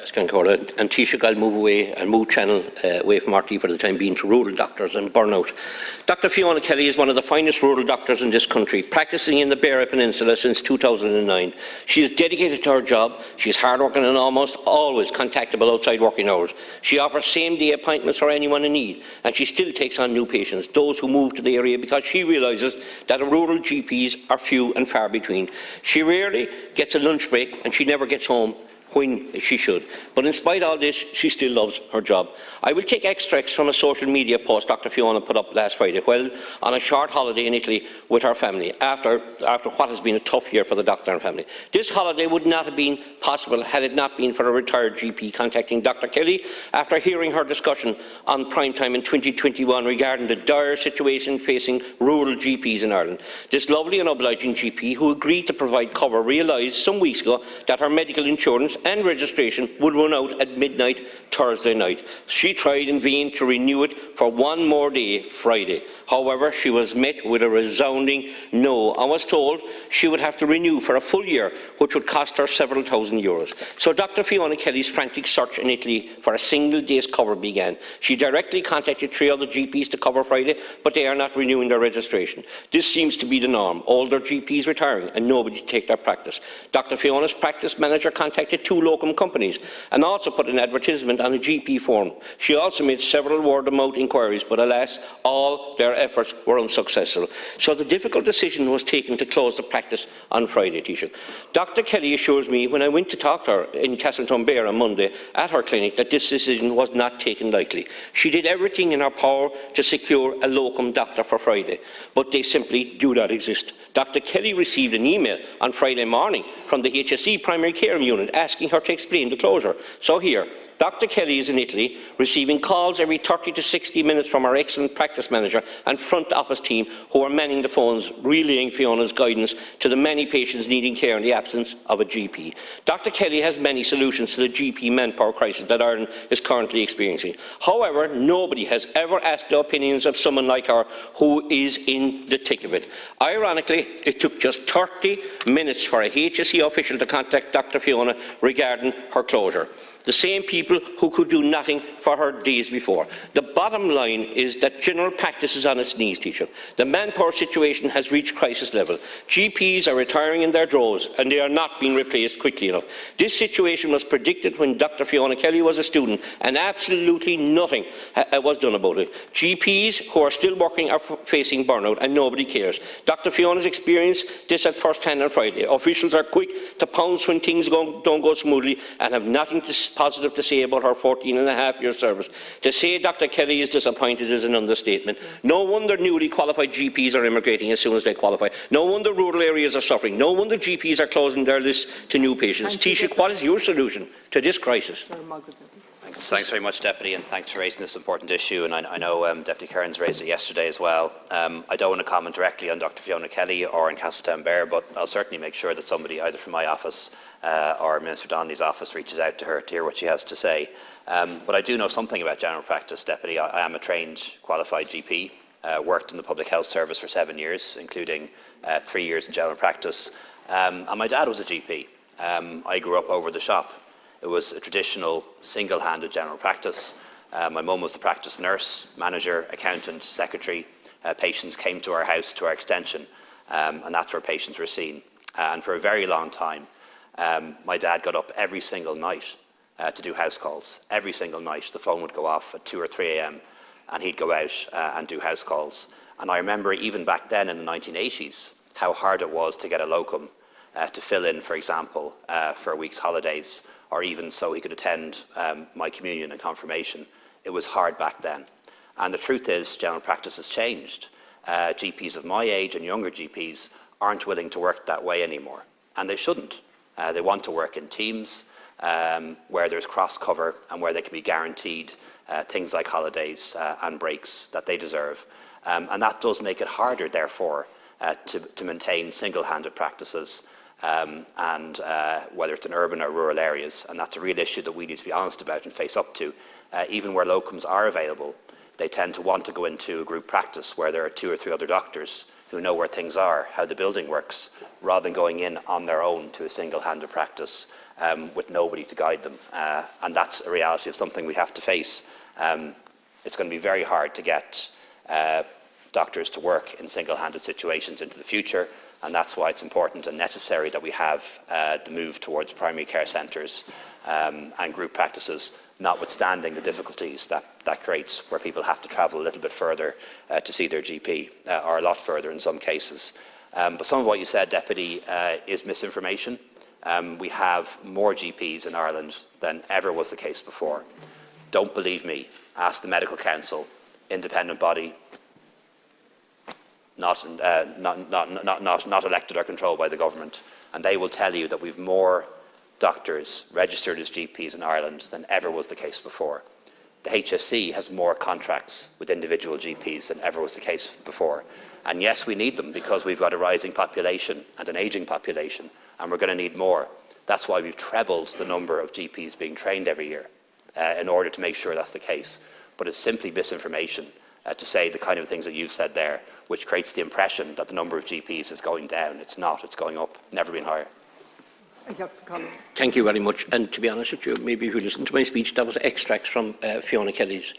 Scancola, and Taoiseach, I'll move away and move channel away from RT for the time being to rural doctors and burnout. Dr. Fiona Kelly is one of the finest rural doctors in this country, practising in the Beara Peninsula since 2009. She is dedicated to her job. She is hardworking and almost always contactable outside working hours. She offers same-day appointments for anyone in need, and she still takes on new patients, those who move to the area, because she realises that rural GPs are few and far between. She rarely gets a lunch break, and she never gets home when she should. But in spite of all this, she still loves her job. I will take extracts from a social media post Dr. Fiona put up last Friday while on a short holiday in Italy with her family after what has been a tough year for the doctor and family. This holiday would not have been possible had it not been for a retired GP contacting Dr. Kelly after hearing her discussion on primetime in 2021 regarding the dire situation facing rural GPs in Ireland. This lovely and obliging GP, who agreed to provide cover, realised some weeks ago that her medical insurance and registration would run out at midnight Thursday night. She tried in vain to renew it for one more day, Friday. However, she was met with a resounding no and was told she would have to renew for a full year, which would cost her several €1,000. So Dr. Fiona Kelly's frantic search in Italy for a single day's cover began. She directly contacted 3 other GPs to cover Friday, but they are not renewing their registration. This seems to be the norm, older GPs retiring and nobody to take their practice. Dr. Fiona's practice manager contacted 2 locum companies and also put an advertisement on a GP forum. She also made several word-of-mouth inquiries, but alas, all their efforts were unsuccessful. So the difficult decision was taken to close the practice on Friday, Taoiseach. Dr. Kelly assures me when I went to talk to her in Castleton-Bear on Monday at her clinic that this decision was not taken lightly. She did everything in her power to secure a locum doctor for Friday, but they simply do not exist. Dr. Kelly received an email on Friday morning from the HSE primary care unit asking her to explain the closure. So here, Dr. Kelly is in Italy, receiving calls every 30 to 60 minutes from our excellent practice manager and front office team who are manning the phones, relaying Fiona's guidance to the many patients needing care in the absence of a GP. Dr. Kelly has many solutions to the GP manpower crisis that Ireland is currently experiencing. However, nobody has ever asked the opinions of someone like her who is in the thick of it. Ironically, it took just 30 minutes for a HSE official to contact Dr. Fiona regarding her closure. The same people who could do nothing for her days before. The bottom line is that general practice is on its knees, Taoiseach. The manpower situation has reached crisis level. GPs are retiring in their droves and they are not being replaced quickly enough. This situation was predicted when Dr. Fiona Kelly was a student and absolutely nothing was done about it. GPs who are still working are facing burnout and nobody cares. Dr. Fiona's experienced this at first hand on Friday. Officials are quick to pounce when things don't go smoothly and have nothing positive to say about her 14.5-year service. To say Dr. Kelly is disappointed is an understatement. No wonder newly qualified GPs are immigrating as soon as they qualify. No wonder rural areas are suffering. No wonder GPs are closing their lists to new patients. Taoiseach, what is your solution to this crisis? Thanks very much, Deputy, and thanks for raising this important issue. And I know Deputy Kearns raised it yesterday as well. I don't want to comment directly on Dr. Fiona Kelly or in Castleton-Bear, but I'll certainly make sure that somebody either from my office or Minister Donnelly's office reaches out to her to hear what she has to say. But I do know something about general practice, Deputy. I am a trained, qualified GP, worked in the public health service for 7 years, including 3 years in general practice. And my dad was a GP. I grew up over the shop. It was a traditional single-handed general practice. My mum was the practice nurse, manager, accountant, secretary. Patients came to our house, to our extension, and that's where patients were seen. And for a very long time, my dad got up every single night to do house calls. Every single night, the phone would go off at 2 or 3 a.m. and he'd go out and do house calls. And I remember even back then in the 1980s, how hard it was to get a locum to fill in, for example, for a week's holidays, or even so he could attend my communion and confirmation. It was hard back then. And the truth is, general practice has changed. GPs of my age and younger GPs aren't willing to work that way anymore, and they shouldn't. They want to work in teams where there's cross-cover and where they can be guaranteed things like holidays and breaks that they deserve. And that does make it harder, therefore, to maintain single-handed practices and whether it's in urban or rural areas, and that's a real issue that we need to be honest about and face up to. Even where locums are available, they tend to want to go into a group practice where there are 2 or 3 other doctors who know where things are, how the building works, rather than going in on their own to a single-handed practice with nobody to guide them. And that's a reality of something we have to face. It's going to be very hard to get doctors to work in single-handed situations into the future, and that's why it's important and necessary that we have the move towards primary care centres and group practices, notwithstanding the difficulties that creates where people have to travel a little bit further to see their GP, or a lot further in some cases. But some of what you said, Deputy, is misinformation. We have more GPs in Ireland than ever was the case before. Don't believe me, ask the Medical Council, independent body, not elected or controlled by the government, and they will tell you that we've more doctors registered as GPs in Ireland than ever was the case before. The HSE has more contracts with individual GPs than ever was the case before. And yes, we need them because we've got a rising population and an ageing population, and we're going to need more. That's why we've trebled the number of GPs being trained every year in order to make sure that's the case. But it's simply misinformation to say the kind of things that you've said there, which creates the impression that the number of GPs is going down. It's not, it's going up, never been higher. Thank you very much. And to be honest with you, maybe if you listen to my speech, that was extracts from Fiona Kelly's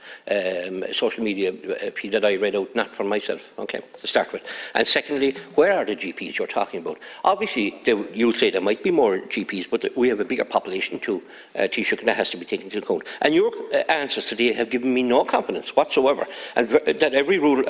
social media feed that I read out, not for myself, okay, to start with. And secondly, where are the GPs you're talking about? Obviously, you'll say there might be more GPs, but we have a bigger population too, Taoiseach, and that has to be taken into account. And your answers today have given me no confidence whatsoever, and that every rural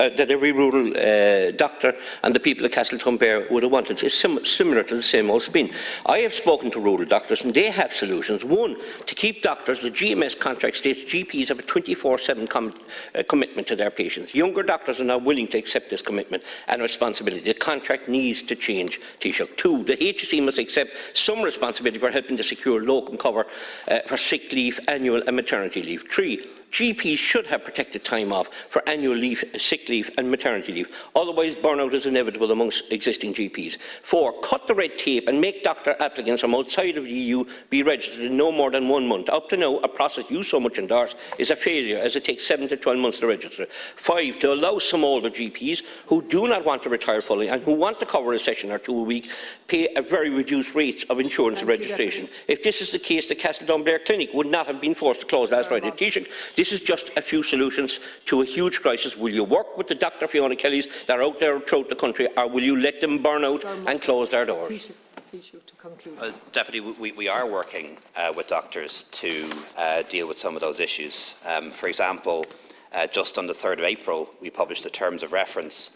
doctor and the people of Castletownbere would have wanted is similar to the same old spin. I have spoken to rural doctors and they have solutions. One, to keep doctors, the GMS contract states GPs have a 24/7 commitment to their patients. Younger doctors are now willing to accept this commitment and responsibility. The contract needs to change, Taoiseach. Two, the HSE must accept some responsibility for helping to secure locum cover for sick leave, annual and maternity leave. Three, GPs should have protected time off for annual leave, sick leave and maternity leave. Otherwise, burnout is inevitable amongst existing GPs. Four, cut the red tape and make doctor applicants from outside of the EU be registered in no more than 1 month. Up to now, a process you so much endorse is a failure, as it takes 7 to 12 months to register. Five, to allow some older GPs who do not want to retire fully and who want to cover a session or two a week pay a very reduced rates of insurance registration. If this is the case, the Castletownbere Clinic would not have been forced to close last Friday. Taoiseach, this is just a few solutions to a huge crisis. Will you work with the Dr. Fiona Kellys that are out there throughout the country, or will you let them burn out and close their doors? Deputy, we are working with doctors to deal with some of those issues. For example, just on the 3rd of April, we published the terms of reference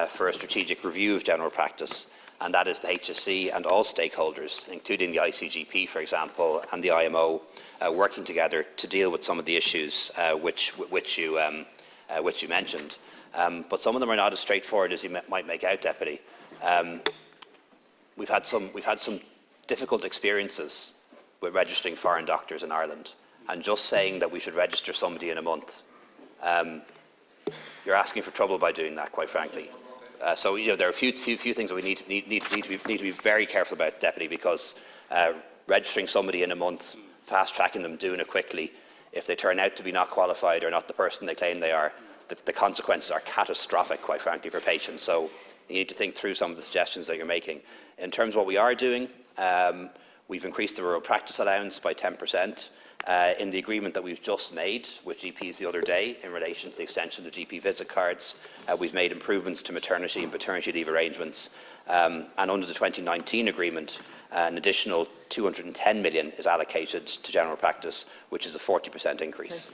for a strategic review of general practice, and that is the HSE and all stakeholders, including the ICGP, for example, and the IMO, working together to deal with some of the issues which you mentioned. But some of them are not as straightforward as you might make out, Deputy. We've had some difficult experiences with registering foreign doctors in Ireland, and just saying that we should register somebody in a month, you're asking for trouble by doing that, quite frankly. So there are a few things that we need to be very careful about, Deputy, because registering somebody in a month, fast-tracking them, doing it quickly, if they turn out to be not qualified or not the person they claim they are, the consequences are catastrophic, quite frankly, for patients. So you need to think through some of the suggestions that you're making. In terms of what we are doing, we've increased the rural practice allowance by 10%. In the agreement that we've just made with GPs the other day in relation to the extension of the GP visit cards, we've made improvements to maternity and paternity leave arrangements. And under the 2019 agreement, an additional 210 million is allocated to general practice, which is a 40% increase.